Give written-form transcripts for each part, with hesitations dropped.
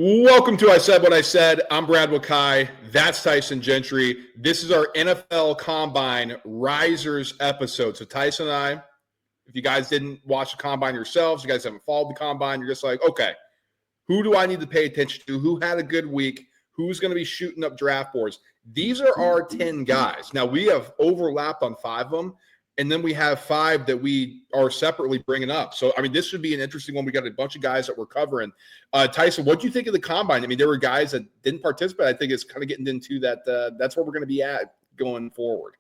Welcome to I Said What I Said. I'm Brad Wakai. That's Tyson Gentry. This is our NFL Combine Risers episode. So Tyson and I, if you guys didn't watch the Combine yourselves, you guys haven't followed the Combine, you're just like, okay, who do I need to pay attention to? Who had a good week? Who's going to be shooting up draft boards? These are our 10 guys. Now, we have overlapped on 5 of them, and then we have 5 that we are separately bringing up. So, I mean, this should be an interesting one. We got a bunch of guys that we're covering. Tyson, what do you think of the Combine? I mean, there were guys that didn't participate. I think it's kind of getting into that. That's where we're going to be at going forward.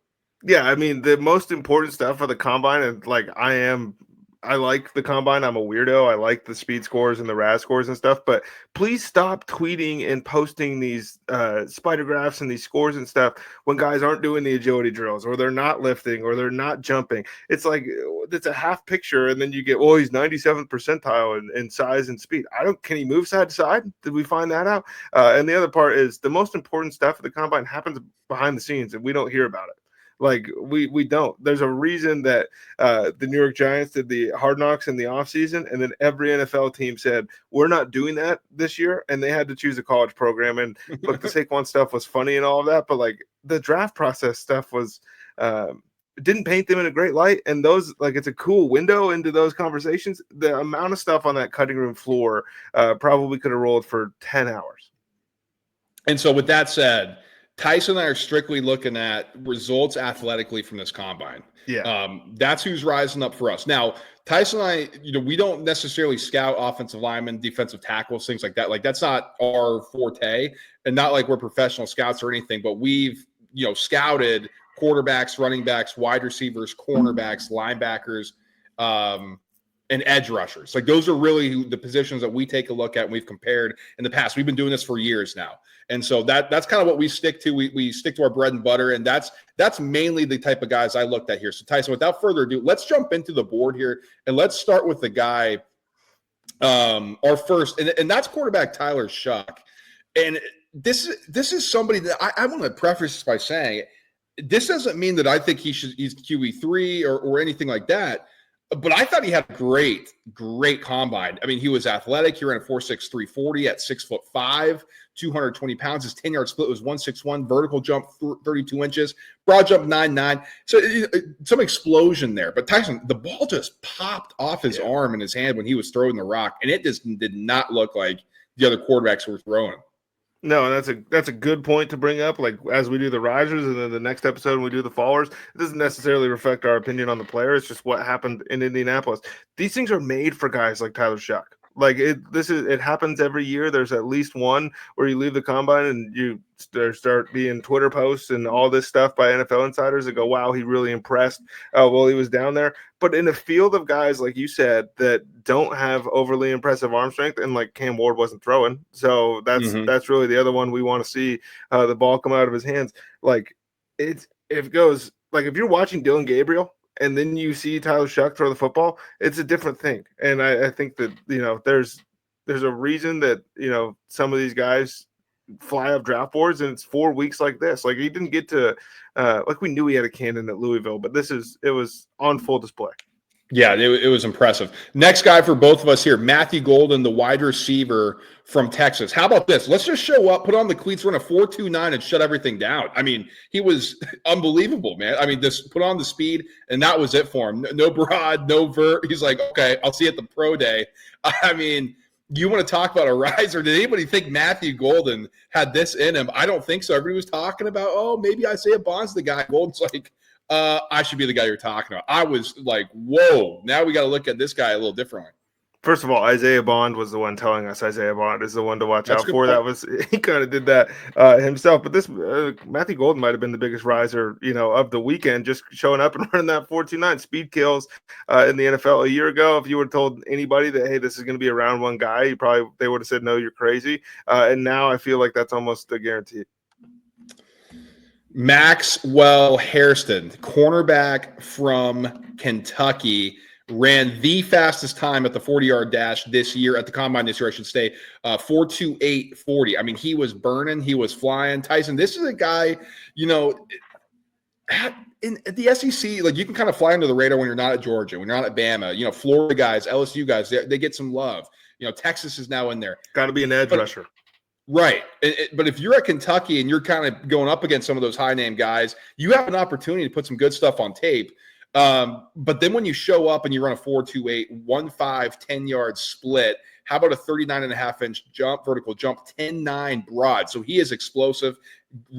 Yeah, I mean, the most important stuff for the Combine, and I like the Combine. I'm a weirdo. I like the speed scores and the RAS scores and stuff, but please stop tweeting and posting these spider graphs and these scores and stuff when guys aren't doing the agility drills, or they're not lifting, or they're not jumping. It's like, it's a half picture, and then you get, well, he's 97th percentile in size and speed. Can he move side to side? Did we find that out? And the other part is the most important stuff of the Combine happens behind the scenes, and we don't hear about it. Like we don't. There's a reason that the New York Giants did the Hard Knocks in the offseason, and then every NFL team said, we're not doing that this year, and they had to choose a college program. And look, the Saquon stuff was funny and all of that, but like the draft process stuff was didn't paint them in a great light. And those, like, it's a cool window into those conversations. The amount of stuff on that cutting room floor probably could have rolled for 10 hours. And so with that said, Tyson and I are strictly looking at results athletically from this Combine. Yeah. That's who's rising up for us. Now, Tyson and I, we don't necessarily scout offensive linemen, defensive tackles, things like that. Like, that's not our forte, and not like we're professional scouts or anything, but we've, scouted quarterbacks, running backs, wide receivers, cornerbacks, linebackers, and edge rushers. Like, those are really the positions that we take a look at and we've compared in the past. We've been doing this for years now. And so that's kind of what we stick to. We stick to our bread and butter, and that's mainly the type of guys I looked at here. So, Tyson, without further ado, let's jump into the board here, and let's start with the guy, our first, and that's quarterback Tyler Shuck. And this is somebody that I want to preface this by saying, this doesn't mean that I think he's QE3 or anything like that. But I thought he had a great Combine. I mean, he was athletic. He ran a 4.6 340 at 6'5", 220 pounds. His 10-yard split was 161. Vertical jump 32 inches. Broad jump 9.9. So some explosion there. But Tyson, the ball just popped off his arm and his hand when he was throwing the rock, and it just did not look like the other quarterbacks were throwing. No, that's a good point to bring up. Like, as we do the risers and then the next episode when we do the fallers, it doesn't necessarily reflect our opinion on the player. It's just what happened in Indianapolis. These things are made for guys like Tyler Shuck. Like, it happens every year. There's at least one where you leave the Combine and there start being Twitter posts and all this stuff by NFL insiders that go, wow, he really impressed while he was down there. But in a field of guys, like you said, that don't have overly impressive arm strength, and like Cam Ward wasn't throwing. So that's really the other one we want to see the ball come out of his hands. Like, if you're watching Dylan Gabriel and then you see Tyler Shuck throw the football, it's a different thing. And I think that, there's a reason that, some of these guys fly up draft boards, and it's 4 weeks like this. Like, he didn't get to, we knew he had a cannon at Louisville, but it was on full display. Yeah, it was impressive. Next guy for both of us here, Matthew Golden, the wide receiver from Texas. How about this? Let's just show up, put on the cleats, run a 4.29, and shut everything down. I mean, he was unbelievable, man. I mean, just put on the speed, and that was it for him. No broad, no vert. He's like, okay, I'll see you at the pro day. I mean, you want to talk about a riser? Did anybody think Matthew Golden had this in him? I don't think so. Everybody was talking about, maybe Isaiah Bond's the guy. Golden's like, I should be the guy you're talking about. I was like, whoa, now we got to look at this guy a little differently. First of all, Isaiah Bond was the one telling us Isaiah Bond is the one to watch out for. He kind of did that himself. But this Matthew Golden might have been the biggest riser, of the weekend, just showing up and running that 4.29 speed kills in the NFL a year ago. If you would have told anybody that, hey, this is going to be a round one guy, they would have said, no, you're crazy. And now I feel like that's almost a guarantee. Maxwell Hairston, cornerback from Kentucky, ran the fastest time at the 40-yard dash this year, at the Combine this year, I should say, 4.2840. I mean, he was burning. He was flying. Tyson, this is a guy, at the SEC, like, you can kind of fly under the radar when you're not at Georgia, when you're not at Bama. Florida guys, LSU guys, they get some love. Texas is now in there. Got to be an edge rusher. Right. But if you're at Kentucky and you're kind of going up against some of those high-name guys, you have an opportunity to put some good stuff on tape. But then when you show up and you run a 4.28, 1.5, 10-yard split, how about a 39.5-inch jump, vertical jump, 10.9 broad? So he is explosive,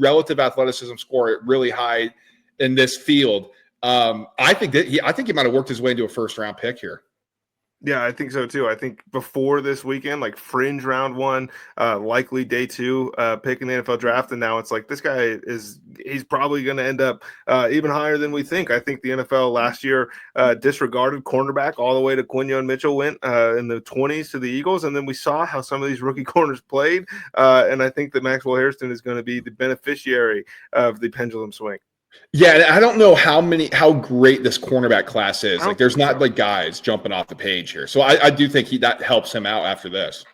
relative athleticism score really high in this field. I think he might have worked his way into a first-round pick here. Yeah, I think so too. I think before this weekend, like fringe round 1, likely day 2 pick in the NFL draft, and now it's like this guy he's probably going to end up even higher than we think. I think the NFL last year disregarded cornerback all the way to Quinyon Mitchell, went in the 20s to the Eagles, and then we saw how some of these rookie corners played, and I think that Maxwell Hairston is going to be the beneficiary of the pendulum swing. Yeah, I don't know how great this cornerback class is. Like, there's not like guys jumping off the page here. So I do think that helps him out after this.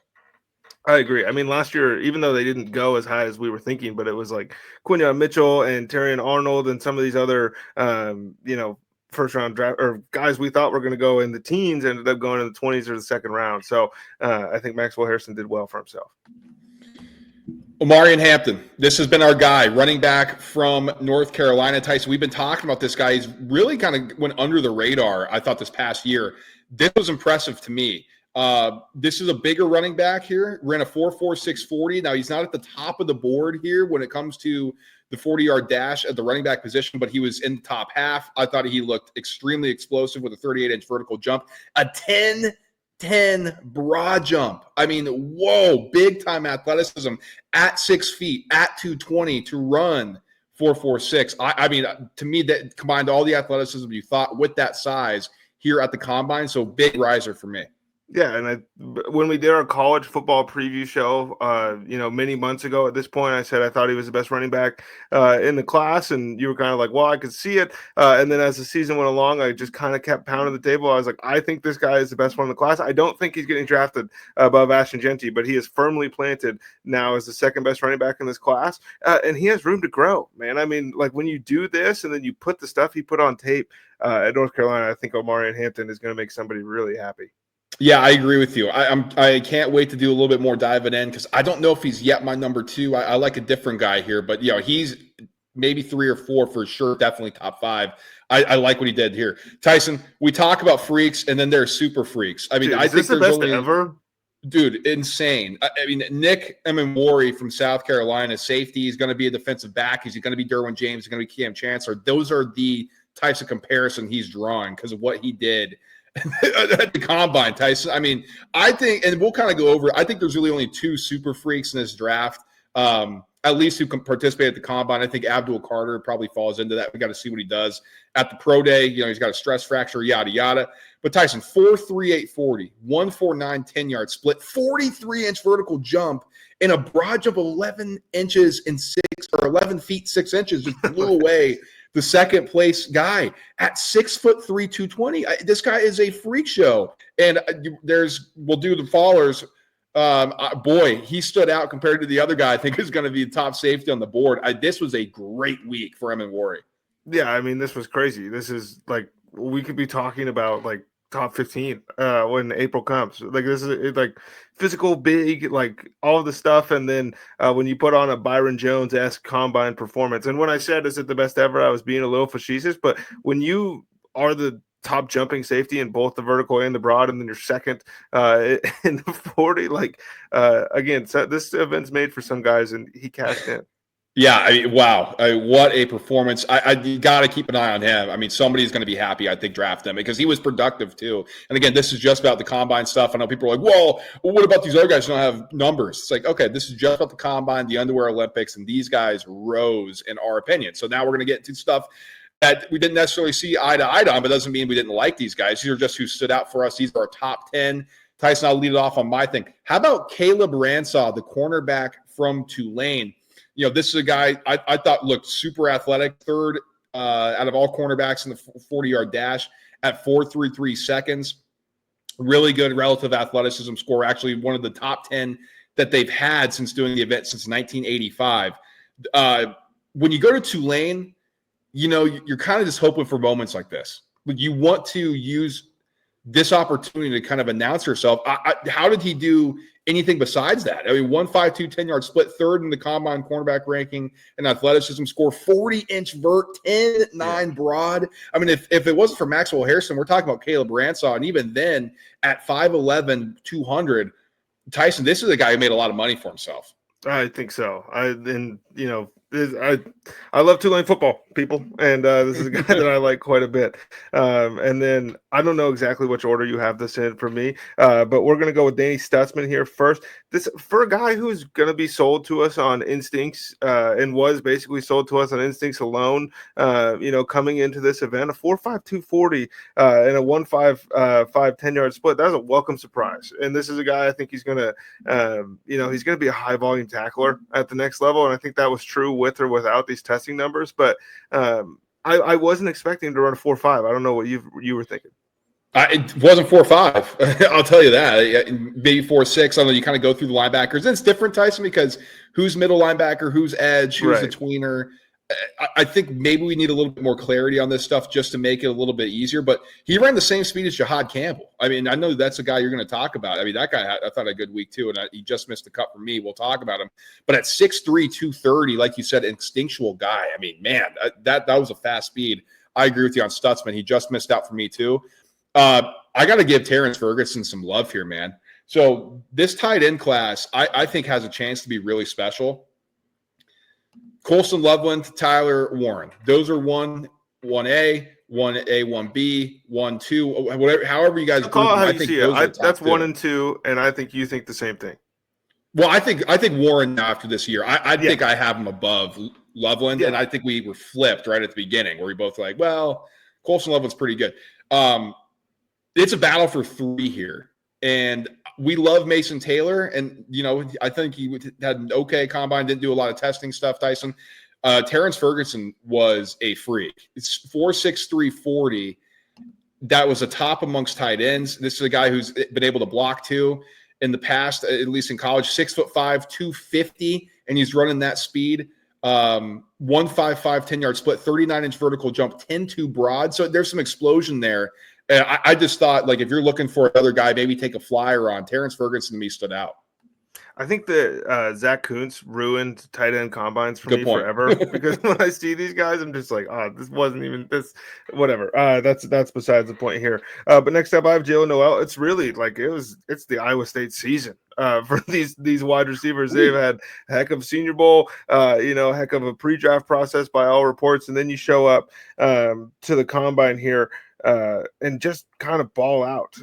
I agree. I mean, last year, even though they didn't go as high as we were thinking, but it was like Quinyon Mitchell and Terrion Arnold and some of these other, first round draft or guys we thought were going to go in the teens ended up going in the 20s or the second round. So I think Maxwell Hairston did well for himself. Omarion Hampton, this has been our guy, running back from North Carolina. Tyson, we've been talking about this guy. He's really kind of went under the radar, I thought, this past year. This was impressive to me. This is a bigger running back here. Ran a 4.46 40. Now, he's not at the top of the board here when it comes to the 40-yard dash at the running back position, but he was in the top half. I thought he looked extremely explosive with a 38-inch vertical jump. A 10 broad jump. I mean, whoa, big time athleticism at 6 feet, at 220 to run 4.46. I mean, to me, that combined all the athleticism you thought with that size here at the combine. So big riser for me. Yeah, and when we did our college football preview show, many months ago at this point, I said I thought he was the best running back in the class, and you were kind of like, well, I could see it. And then as the season went along, I just kind of kept pounding the table. I was like, I think this guy is the best one in the class. I don't think he's getting drafted above Ashton Genty, but he is firmly planted now as the second best running back in this class, and he has room to grow, man. I mean, like when you do this and then you put the stuff he put on tape at North Carolina, I think Omarion Hampton is going to make somebody really happy. Yeah, I agree with you. I can't wait to do a little bit more diving in because I don't know if he's yet my number 2. I like a different guy here, but he's maybe 3 or 4 for sure. Definitely top 5. I like what he did here. Tyson, we talk about freaks and then there's super freaks. I mean, dude, I think the best ever. Dude, insane. I mean, Nick Emenwari from South Carolina, safety. He's going to be a defensive back. He's going to be Derwin James. He's going to be Cam Chancellor. Those are the types of comparison he's drawing because of what he did at the combine, Tyson. I mean, I think, and we'll kind of go over, I think there's really only 2 super freaks in this draft, at least who can participate at the combine. I think Abdul Carter probably falls into that. We got to see what he does at the pro day. He's got a stress fracture, yada, yada. But Tyson, 4.38 40, 1.49 10-yard split, 43-inch vertical jump, and a broad jump of 11 inches and 11 feet 6 inches just blew away the second place guy at 6'3", 220. This guy is a freak show. And we'll do the fallers. Boy, he stood out compared to the other guy I think is going to be the top safety on the board. This was a great week for Emenwari. Yeah, I mean, this was crazy. This is like, we could be talking about like top 15 when April comes. Like, this is like physical, big, like all of the stuff. And then when you put on a Byron Jones-esque combine performance, and when I said, is it the best ever, I was being a little facetious, but when you are the top jumping safety in both the vertical and the broad, and then you're second in the 40, like, again, so this event's made for some guys, and he cashed in. Yeah, I mean, wow. What a performance. You got to keep an eye on him. I mean, somebody's going to be happy, I think, draft him because he was productive too. And again, this is just about the combine stuff. I know people are like, well, what about these other guys who don't have numbers? It's like, okay, this is just about the combine, the underwear Olympics, and these guys rose in our opinion. So now we're going to get into stuff that we didn't necessarily see eye to eye on, but doesn't mean we didn't like these guys. These are just who stood out for us. These are our top 10. Tyson, I'll lead it off on my thing. How about Caleb Ransaw, the cornerback from Tulane? This is a guy I thought looked super athletic, third out of all cornerbacks in the 40-yard dash at 4.33 seconds. Really good relative athleticism score, actually one of the top 10 that they've had since doing the event since 1985. When you go to Tulane, you're kind of just hoping for moments like this. You want to use this opportunity to kind of announce herself. How did he do anything besides that? I mean, 1.52 10-yard split, third in the combine cornerback ranking and athleticism, score 40-inch vert, 10.9 broad. I mean, if it wasn't for Maxwell Harrison, we're talking about Caleb Ransaw. And even then at 5'11", 200, Tyson, this is a guy who made a lot of money for himself. I think so. I love Tulane football, people, and this is a guy that I like quite a bit. And then I don't know exactly which order you have this in for me, but we're going to go with Danny Stutzman here first. This for a guy who's going to be sold to us on instincts and was basically sold to us on instincts alone. Coming into this event, a 4.5 240 and a 1.5 10-yard split. That's a welcome surprise. And this is a guy I think he's going to, he's going to be a high volume tackler at the next level. And I think that was true with or without these testing numbers. But I wasn't expecting him to run a 4.5. I don't know what you were thinking. It wasn't 4.5. I'll tell you that. Maybe 4.6. I don't know. You kind of go through the linebackers. And it's different, Tyson, because who's middle linebacker, who's edge, who's the tweener. I think maybe we need a little bit more clarity on this stuff just to make it a little bit easier. But he ran the same speed as Jahad Campbell. I mean, I know that's a guy you're going to talk about. I mean, that guy, I thought, had a good week too, and he just missed the cut for me. We'll talk about him. But at 6'3", 230, like you said, instinctual guy. I mean, man, that was a fast speed. I agree with you on Stutzman. He just missed out for me too. I got to give Terrence Ferguson some love here, man. So this tight end class, I think, has a chance to be really special. Colson Loveland, Tyler Warren. Those are 1A, 1B, 1, 2, whatever. However you guys group them, I think those are that's 1 and 2, and I think you think the same thing. Well, I think Warren after this year, I think I have him above Loveland, and I think we were flipped right at the beginning, where we both like, well, Colson Loveland's pretty good. It's a battle for 3 here, and we love Mason Taylor, and I think he had an okay combine, didn't do a lot of testing stuff. Tyson, Terrence Ferguson was a freak. It's 4.63 40. That was a top amongst tight ends. This is a guy who's been able to block too in the past, at least in college. 6'5", 250, and he's running that speed. 1.55 10-yard split, 39-inch vertical jump, 10.2 broad. So there's some explosion there. I just thought, like, if you're looking for another guy, maybe take a flyer on. Terrence Ferguson to me stood out. I think that Zach Kuntz ruined tight end combines for me forever because when I see these guys, I'm just like, oh, this wasn't even this, whatever. That's besides the point here. But next up, I have Jalen Noel. It's really like it's the Iowa State season for these wide receivers. They've had a heck of a Senior Bowl, heck of a pre-draft process by all reports, and then you show up to the combine here. And just kind of ball out.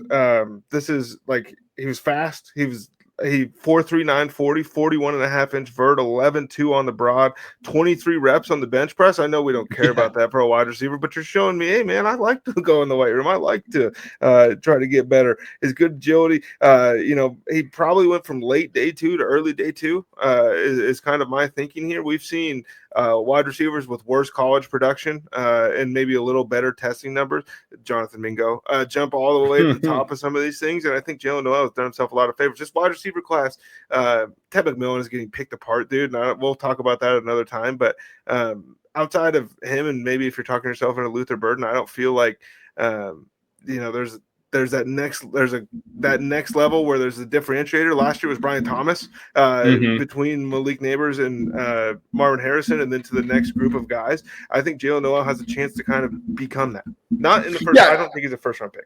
This is like, he was fast. He 4.39 40, 41.5-inch vert, 11.2 on the broad, 23 reps on the bench press. I know we don't care about that for a wide receiver, but you're showing me, hey man, I like to go in the weight room. I like to try to get better. His good agility. He probably went from late day 2 to early day 2 is kind of my thinking here. We've seen wide receivers with worse college production and maybe a little better testing numbers, Jonathan Mingo, jump all the way to the top of some of these things. And I think Jalen Noel has done himself a lot of favors. Just wide receiver class, Ted McMillan is getting picked apart, dude. And we'll talk about that another time. But outside of him, and maybe if you're talking yourself into Luther Burden, I don't feel like, there's that next level where there's a differentiator. Last year was Brian Thomas between Malik Neighbors and Marvin Harrison, and then to the next group of guys. I think Jalen Noel has a chance to kind of become that. Not in the first. I don't think he's a first-round pick.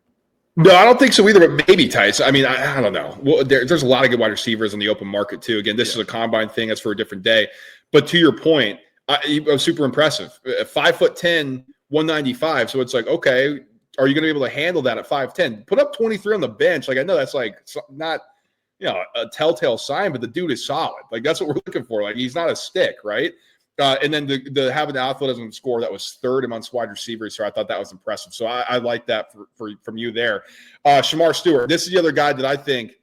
No, I don't think so either, but maybe Tyson. I mean, I don't know. Well, there's a lot of good wide receivers in the open market too. Again, this is a combine thing. That's for a different day. But to your point, I was super impressive. 5'10", 195. So it's like, okay, are you going to be able to handle that at 5'10"? Put up 23 on the bench. Like, I know that's like not, a telltale sign, but the dude is solid. Like, that's what we're looking for. Like, he's not a stick, right? And then the having the athleticism score that was third amongst wide receivers. So I thought that was impressive. So I like that from you there. Shamar Stewart, this is the other guy that I think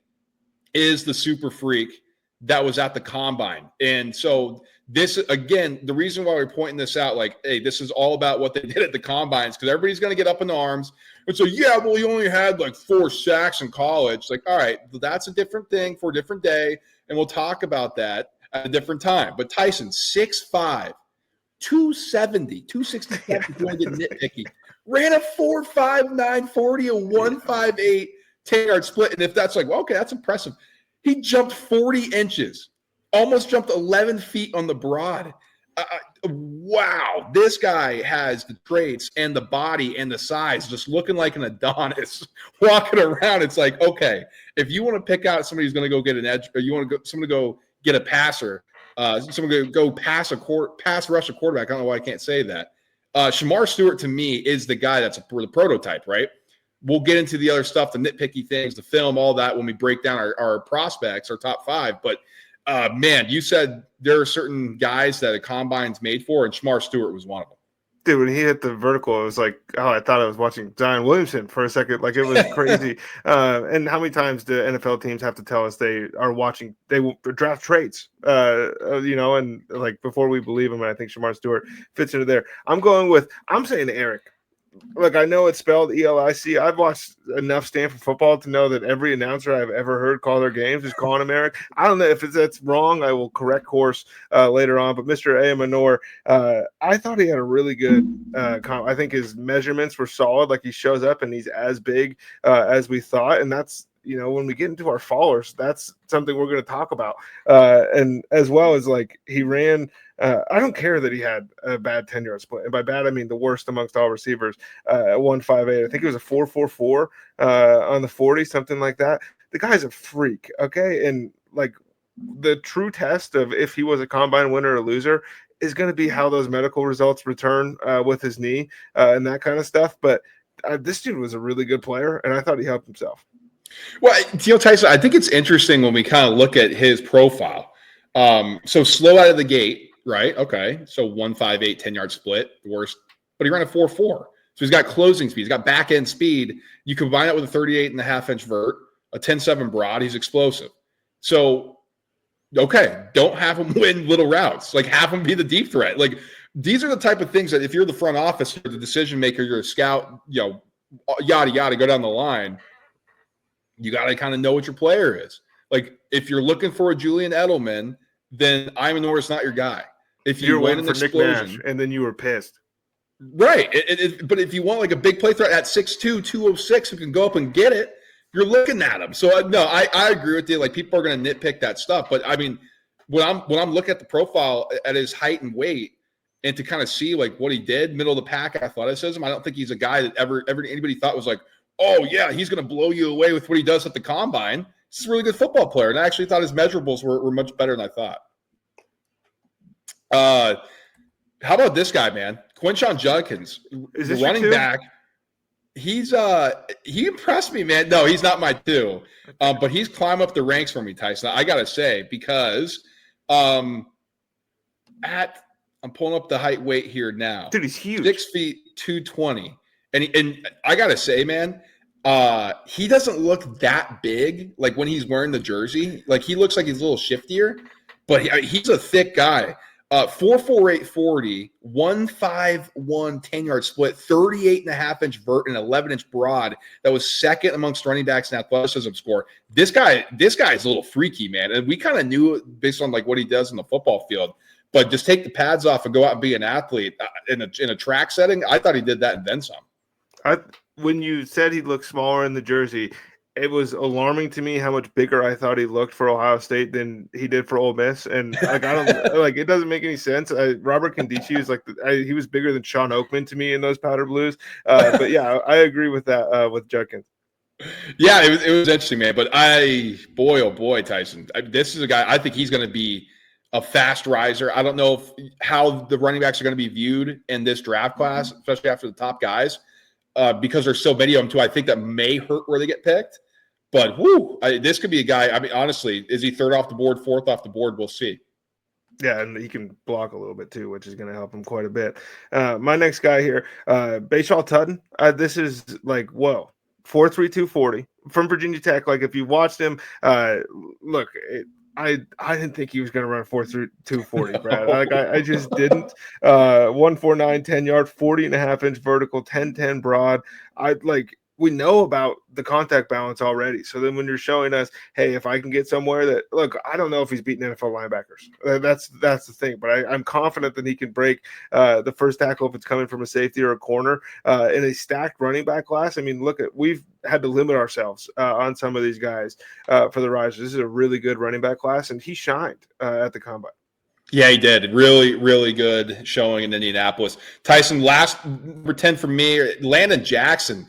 is the super freak that was at the combine. And so this, again, the reason why we're pointing this out, like, hey, this is all about what they did at the combines, because everybody's going to get up in arms and so, yeah, well, he only had like 4 sacks in college. Like, all right, that's a different thing for a different day, and we'll talk about that at a different time. But Tyson, 6'5", 270, 265, if you want to get nitpicky, ran a 4.59 40, a 1.58 10-yard split. And if that's like, well, okay, that's impressive. He jumped 40 inches, almost jumped 11 feet on the broad. Wow, this guy has the traits and the body and the size, just looking like an Adonis walking around. It's like, okay, if you want to pick out somebody who's going to go get an edge, or you want to go, someone to go get a passer, someone to go pass rush a quarterback. I don't know why I can't say that. Shamar Stewart to me is the guy that's the prototype, right? We'll get into the other stuff, the nitpicky things, the film, all that when we break down our prospects, our top five. But man, you said there are certain guys that a combine's made for, and Shamar Stewart was one of them. Dude, when he hit the vertical, it was like, oh, I thought I was watching Zion Williamson for a second. Like, it was crazy. And how many times do NFL teams have to tell us they are watching, they will draft traits, and like before we believe him, and I think Shamar Stewart fits into there. I'm saying Eric. Look, I know it's spelled Elic. I've watched enough Stanford football to know that every announcer I've ever heard call their games is calling him Eric. I don't know if that's wrong. I will correct course later on. But Mr. Ayamanor, I thought he had a really good I think his measurements were solid. Like, he shows up and he's as big as we thought. And that's, when we get into our followers, that's something we're going to talk about. And as well as, like, he ran – I don't care that he had a bad 10-yard split. And by bad, I mean the worst amongst all receivers, 1.58. I think it was a 4.44 on the 40, something like that. The guy's a freak, okay? And, like, the true test of if he was a combine winner or loser is going to be how those medical results return with his knee and that kind of stuff. But this dude was a really good player, and I thought he helped himself. Well, Tyson, I think it's interesting when we kind of look at his profile. So slow out of the gate, right? Okay. So 1.58, 10-yard split, worst, but he ran a 4.4. So he's got closing speed. He's got back end speed. You combine it with a 38.5-inch vert, a 10.7 broad. He's explosive. So, okay, don't have him win little routes. Like, have him be the deep threat. Like, these are the type of things that if you're the front office, you're the decision maker, you're a scout, yada, yada, go down the line. You got to kind of know what your player is. Like, if you're looking for a Julian Edelman, then Ayamanor is not your guy. If you win an explosion, and then you were pissed. Right. But if you want like a big play threat at 6'2", 206 who can go up and get it, you're looking at him. So no, I agree with you. Like, people are going to nitpick that stuff. But I mean, when I'm looking at the profile at his height and weight, and to kind of see like what he did, middle of the pack athleticism, I don't think he's a guy that anybody thought was like, oh yeah, he's going to blow you away with what he does at the combine. He's a really good football player, and I actually thought his measurables were much better than I thought. How about this guy, man? Quinshon Judkins, the running back. He impressed me, man. No, he's not my two, but he's climbed up the ranks for me, Tyson. I gotta say, because I'm pulling up the height weight here now. Dude, he's huge. 6 feet 220, and I gotta say, man, he doesn't look that big. Like, when he's wearing the jersey, like, he looks like he's a little shiftier, but he's a thick guy. 4.48 40, 1.51 10-yard split, 38.5-inch vert, and 11-inch broad. That was second amongst running backs in athleticism score. This guy's a little freaky, man. And we kind of knew it based on like what he does in the football field. But just take the pads off and go out and be an athlete in a track setting. I thought he did that and then some. When you said he looked smaller in the jersey, it was alarming to me how much bigger I thought he looked for Ohio State than he did for Ole Miss. And like, I don't like, it doesn't make any sense. Robert Condici is like, he was bigger than Sean Oakman to me in those powder blues. But yeah, I agree with that with Judkins. Yeah, it was interesting, man. But boy, oh boy, Tyson, this is a guy, I think he's going to be a fast riser. I don't know how the running backs are going to be viewed in this draft class, especially after the top guys, because there's so many of them too. I think that may hurt where they get picked. But this could be a guy. I mean, honestly, is he third off the board, fourth off the board? We'll see. Yeah, and he can block a little bit too, which is going to help him quite a bit. My next guy here, Bashaw Tutton. This is like, whoa, 4.32 40 from Virginia Tech. Like, if you watched him, look, I didn't think he was going to run 4.32 40, Brad. Like, I just didn't. 1.49 10-yard, 40.5-inch vertical, 10.10 broad. we know about the contact balance already. So then when you're showing us, hey, if I can get somewhere that, look, I don't know if he's beaten NFL linebackers. That's the thing. But I'm confident that he can break the first tackle if it's coming from a safety or a corner in a stacked running back class. I mean, we've had to limit ourselves on some of these guys for the risers. This is a really good running back class, and he shined at the combine. Yeah, he did. Really, really good showing in Indianapolis. Tyson, last number 10 for me, Landon Jackson.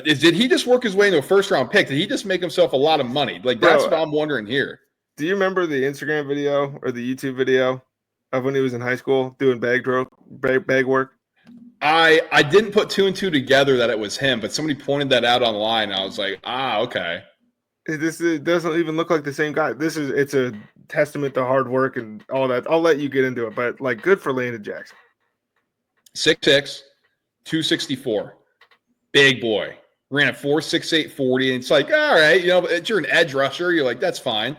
Did he just work his way into a first-round pick? Did he just make himself a lot of money? Like, that's what I'm wondering here. Do you remember the Instagram video or the YouTube video of when he was in high school doing bag work? I didn't put two and two together that it was him, but somebody pointed that out online. And I was like, okay. It doesn't even look like the same guy. It's a testament to hard work and all that. I'll let you get into it, but like, good for Landon Jackson. 6'6", 264. Big boy. Ran a 4.68 40, and it's like, all right, you're an edge rusher. You're like, that's fine.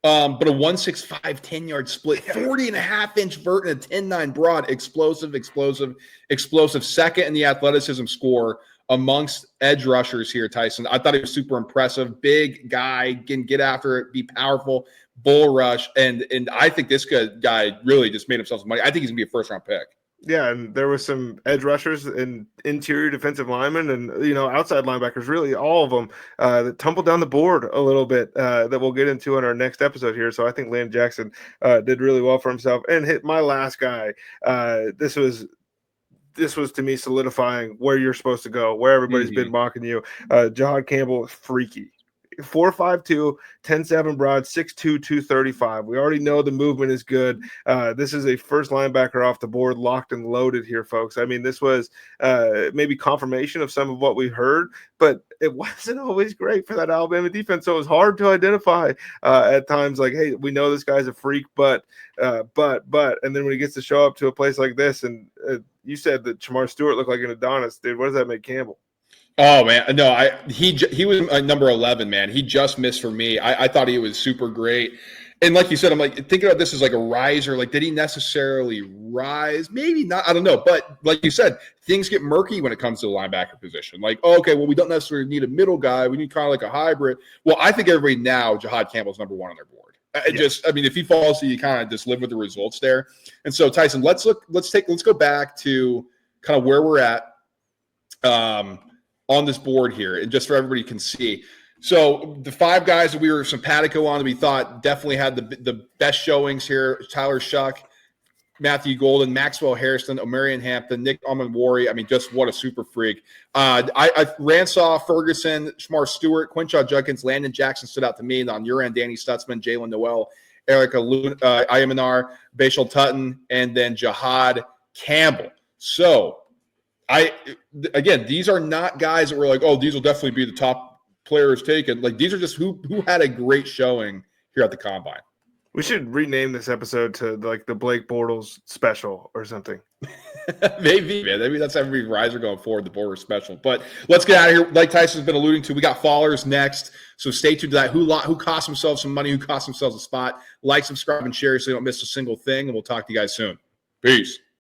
But a 1.65 10-yard split, 40.5-inch vert and a 10.9 broad, explosive, second in the athleticism score amongst edge rushers here, Tyson. I thought he was super impressive. Big guy, can get after it, be powerful, bull rush, and I think this guy really just made himself some money. I think he's gonna be a first-round pick. Yeah, and there was some edge rushers and interior defensive linemen and, outside linebackers, really all of them that tumbled down the board a little bit that we'll get into in our next episode here. So I think Landon Jackson did really well for himself and hit my last guy. This was to me solidifying where you're supposed to go, where everybody's been mocking you. Jahad Campbell is freaky. 4.52, 10.7 broad, 6'2", 235. We already know the movement is good. This is a first linebacker off the board, locked and loaded here, folks. I mean, this was maybe confirmation of some of what we heard, but it wasn't always great for that Alabama defense. So it was hard to identify at times, like, hey, we know this guy's a freak, but, and then when he gets to show up to a place like this, and you said that Shamar Stewart looked like an Adonis, dude. What does that make Campbell? Oh man, no, he was number 11, man. He just missed for me. I thought he was super great. And like you said, I'm like thinking about this as like a riser. Like, did he necessarily rise? Maybe not. I don't know. But like you said, things get murky when it comes to the linebacker position. Like, okay, well, we don't necessarily need a middle guy. We need kind of like a hybrid. Well, I think everybody now, Jahad Campbell's number 1 on their board. If he falls, so you kind of just live with the results there. And so, Tyson, let's go back to kind of where we're at on this board here, and just so everybody can see. So the 5 guys that we were simpatico on that we thought definitely had the best showings here: Tyler Shuck, Matthew Golden, Maxwell Harrison, Omarion Hampton, Nick Amanwari. I mean, just what a super freak. I Ransaw, Ferguson, Shamar Stewart, Quinshaw Judkins, Landon Jackson stood out to me. And on your end, Danny Stutzman, Jalen Noel, Erica Ayamanar, Bashal Tutton, and then Jahad Campbell. So again, these are not guys that were like, oh, these will definitely be the top players taken. Like, these are just who had a great showing here at the combine. We should rename this episode to like the Blake Bortles special or something. Maybe, man. Maybe that's every riser going forward, the Bortles special. But let's get out of here. Like Tyson's been alluding to, we got followers next. So stay tuned to that. Who cost themselves some money, who cost themselves a spot. Like, subscribe, and share so you don't miss a single thing. And we'll talk to you guys soon. Peace.